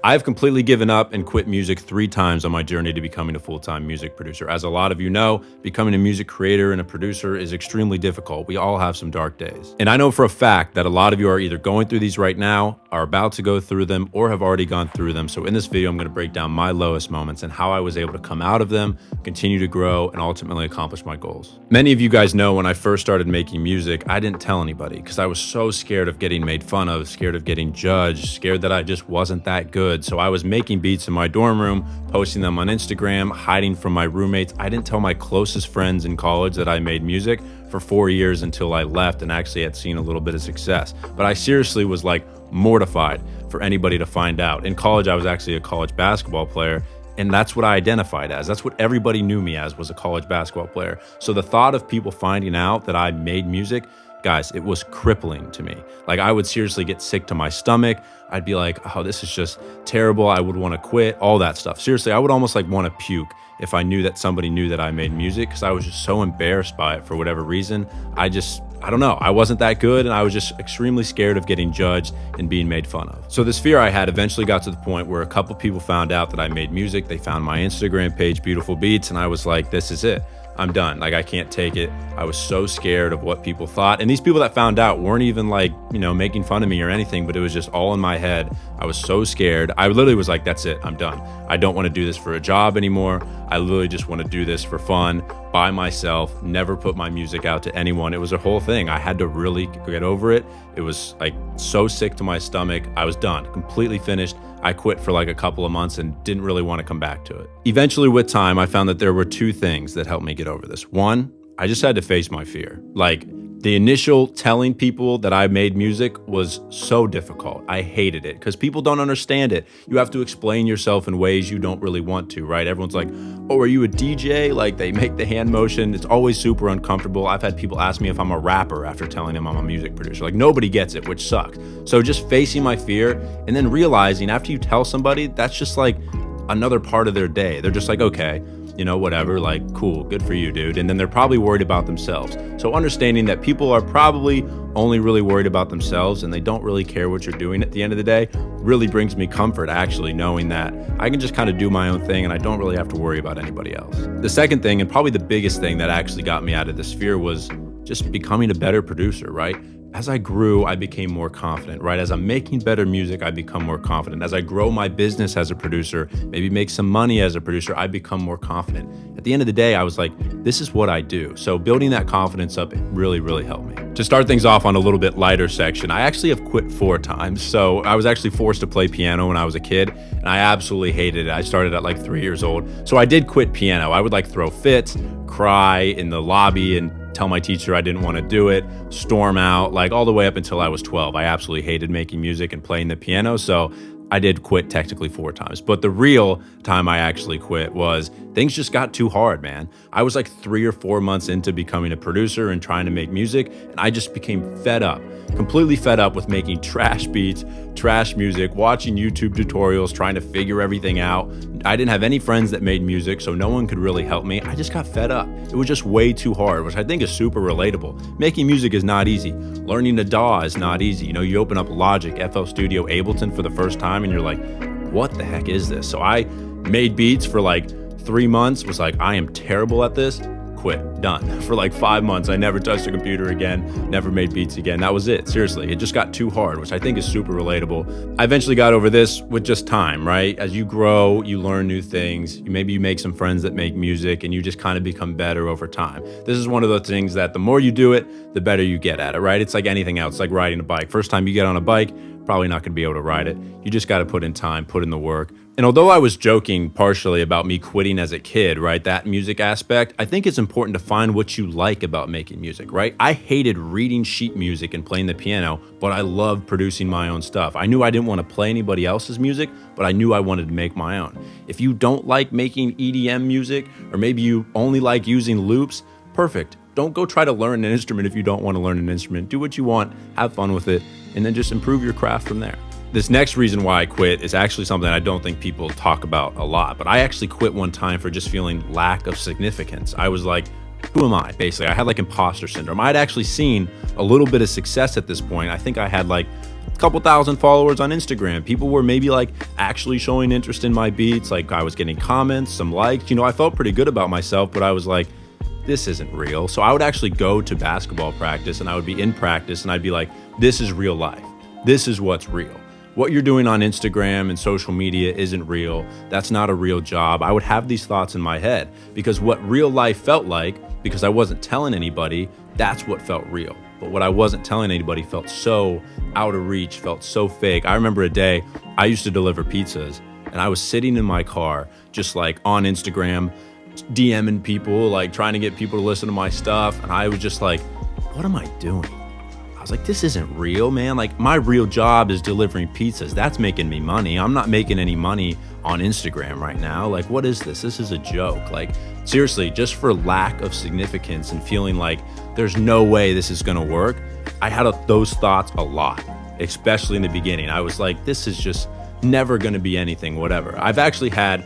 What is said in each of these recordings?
I've completely given up and quit music 3 times on my journey to becoming a full-time music producer. As a lot of you know, becoming a music creator and a producer is extremely difficult. We all have some dark days. And I know for a fact that a lot of you are either going through these right now, are about to go through them, or have already gone through them. So in this video, I'm gonna break down my lowest moments and how I was able to come out of them, continue to grow, and ultimately accomplish my goals. Many of you guys know when I first started making music, I didn't tell anybody because I was so scared of getting made fun of, scared of getting judged, scared that I just wasn't that good. So I was making beats in my dorm room, posting them on Instagram, hiding from my roommates. I didn't tell my closest friends in college that I made music for 4 years until I left and actually had seen a little bit of success. But I seriously was like mortified for anybody to find out. In college, I was actually a college basketball player, and that's what I identified as. That's what everybody knew me as, was a college basketball player. So the thought of people finding out that I made music, guys, it was crippling to me. Like, I would seriously get sick to my stomach. I'd be like, oh, this is just terrible. I would want to quit, all that stuff. Seriously, I would almost like want to puke if I knew that somebody knew that I made music, because I was just so embarrassed by it for whatever reason. I don't know. I wasn't that good, and I was just extremely scared of getting judged and being made fun of. So this fear I had eventually got to the point where a couple people found out that I made music. They found my Instagram page, Beautiful Beats, and I was like, this is it. I'm done. Like, I can't take it. I was so scared of what people thought. And these people that found out weren't even like, making fun of me or anything, but it was just all in my head. I was so scared. I literally was like, that's it. I'm done. I don't want to do this for a job anymore. I literally just want to do this for fun, by myself, never put my music out to anyone. It was a whole thing. I had to really get over it. It was like so sick to my stomach. I was done, completely finished. I quit for like a couple of months and didn't really want to come back to it. Eventually, with time, I found that there were 2 things that helped me get over this. One, I just had to face my fear. Like, the initial telling people that I made music was so difficult. I hated it because people don't understand it. You have to explain yourself in ways you don't really want to, right? Everyone's like, oh, are you a DJ? Like, they make the hand motion. It's always super uncomfortable. I've had people ask me if I'm a rapper after telling them I'm a music producer. Like, nobody gets it, which sucks. So just facing my fear and then realizing after you tell somebody, that's just like another part of their day. They're just like, okay, whatever, like, cool, good for you, dude. And then they're probably worried about themselves. So understanding that people are probably only really worried about themselves and they don't really care what you're doing at the end of the day really brings me comfort, actually, knowing that I can just kind of do my own thing and I don't really have to worry about anybody else. The second thing, and probably the biggest thing that actually got me out of this fear, was just becoming a better producer, right? As I grew, I became more confident, right? As I'm making better music, I become more confident. As I grow my business as a producer, maybe make some money as a producer, I become more confident. At the end of the day, I was like, this is what I do. So building that confidence up really, really helped me. To start things off on a little bit lighter section, I actually have quit 4 times. So I was actually forced to play piano when I was a kid, and I absolutely hated it. I started at like 3 years old. So I did quit piano. I would like throw fits, cry in the lobby, and tell my teacher I didn't want to do it, storm out, like all the way up until I was 12. I absolutely hated making music and playing the piano, so I did quit technically 4 times. But the real time I actually quit was things just got too hard, man. I was like 3 or 4 months into becoming a producer and trying to make music, and I just became fed up, completely fed up with making trash beats, trash music, watching YouTube tutorials, trying to figure everything out. I didn't have any friends that made music, so no one could really help me. I just got fed up. It was just way too hard, which I think is super relatable. Making music is not easy. Learning to DAW is not easy. You open up Logic, FL Studio, Ableton for the first time, and you're like, what the heck is this? So I made beats for like 3 months, was like, I am terrible at this. Quit, done. For like 5 months, I never touched a computer again, never made beats again. That was it, seriously. It just got too hard, which I think is super relatable. I eventually got over this with just time, right? As you grow, you learn new things. Maybe you make some friends that make music and you just kind of become better over time. This is one of the things that the more you do it, the better you get at it, right? It's like anything else, like riding a bike. First time you get on a bike, probably not gonna be able to ride it. You just gotta put in time, put in the work. And although I was joking partially about me quitting as a kid, right, that music aspect, I think it's important to find what you like about making music, right? I hated reading sheet music and playing the piano, but I loved producing my own stuff. I knew I didn't want to play anybody else's music, but I knew I wanted to make my own. If you don't like making EDM music, or maybe you only like using loops, perfect. Don't go try to learn an instrument if you don't want to learn an instrument. Do what you want, have fun with it, and then just improve your craft from there. This next reason why I quit is actually something I don't think people talk about a lot, but I actually quit one time for just feeling lack of significance. I was like, who am I? Basically, I had like imposter syndrome. I'd actually seen a little bit of success at this point. I think I had like couple thousand followers on Instagram. People were maybe like actually showing interest in my beats. Like I was getting comments, some likes. I felt pretty good about myself, but I was like, this isn't real. So I would actually go to basketball practice and I would be in practice and I'd be like, this is real life. This is what's real. What you're doing on Instagram and social media isn't real. That's not a real job. I would have these thoughts in my head because what real life felt like, because I wasn't telling anybody, that's what felt real. But what I wasn't telling anybody felt so out of reach, felt so fake. I remember a day I used to deliver pizzas and I was sitting in my car, just like on Instagram, DMing people, like trying to get people to listen to my stuff. And I was just like, what am I doing? I was like, this isn't real, man. Like my real job is delivering pizzas. That's making me money. I'm not making any money on Instagram right now. Like, what is this? This is a joke. Like seriously, just for lack of significance and feeling like there's no way this is going to work. I had those thoughts a lot, especially in the beginning. I was like, this is just never going to be anything, whatever. I've actually had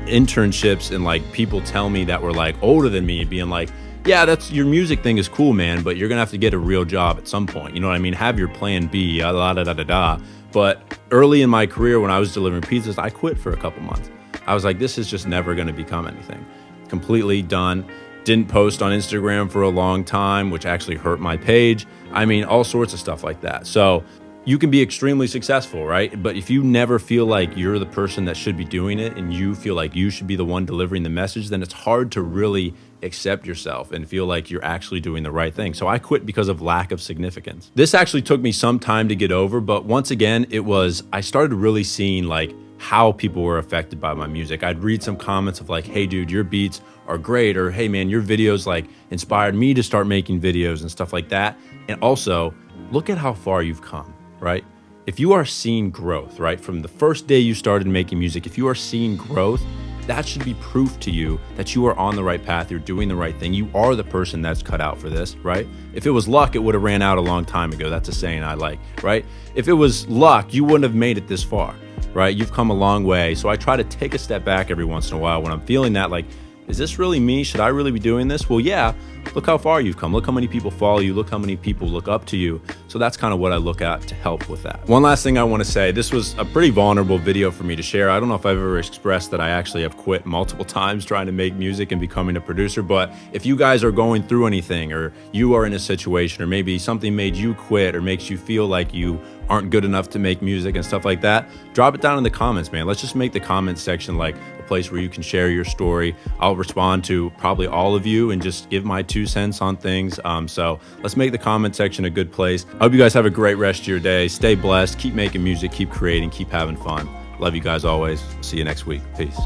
internships and like people tell me that were like older than me being like, yeah, that's your music thing is cool, man, but you're gonna have to get a real job at some point. You know what I mean? Have your plan B, da. But early in my career when I was delivering pizzas, I quit for a couple months. I was like, this is just never gonna become anything. Completely done. Didn't post on Instagram for a long time, which actually hurt my page. I mean, all sorts of stuff like that. So you can be extremely successful, right? But if you never feel like you're the person that should be doing it and you feel like you should be the one delivering the message, then it's hard to really accept yourself and feel like you're actually doing the right thing. So I quit because of lack of significance. This actually took me some time to get over, but once again, I started really seeing like how people were affected by my music. I'd read some comments of like, hey dude, your beats are great, or hey man, your videos like inspired me to start making videos and stuff like that. And also, look at how far you've come. Right? If you are seeing growth, right? From the first day you started making music, if you are seeing growth, that should be proof to you that you are on the right path, you're doing the right thing. You are the person that's cut out for this, right? If it was luck, it would have ran out a long time ago. That's a saying I like, right? If it was luck, you wouldn't have made it this far, right? You've come a long way. So I try to take a step back every once in a while when I'm feeling that like, is this really me? Should I really be doing this? Well, yeah, look how far you've come. Look how many people follow you. Look how many people look up to you. So that's kind of what I look at to help with that. One last thing I want to say, this was a pretty vulnerable video for me to share. I don't know if I've ever expressed that I actually have quit multiple times trying to make music and becoming a producer, but if you guys are going through anything or you are in a situation or maybe something made you quit or makes you feel like you aren't good enough to make music and stuff like that, drop it down in the comments, man. Let's just make the comments section like a place where you can share your story. I'll respond to probably all of you and just give my 2 cents on things. So let's make the comment section a good place. I hope you guys have a great rest of your day. Stay blessed, keep making music, keep creating, keep having fun. Love you guys always. See you next week. Peace.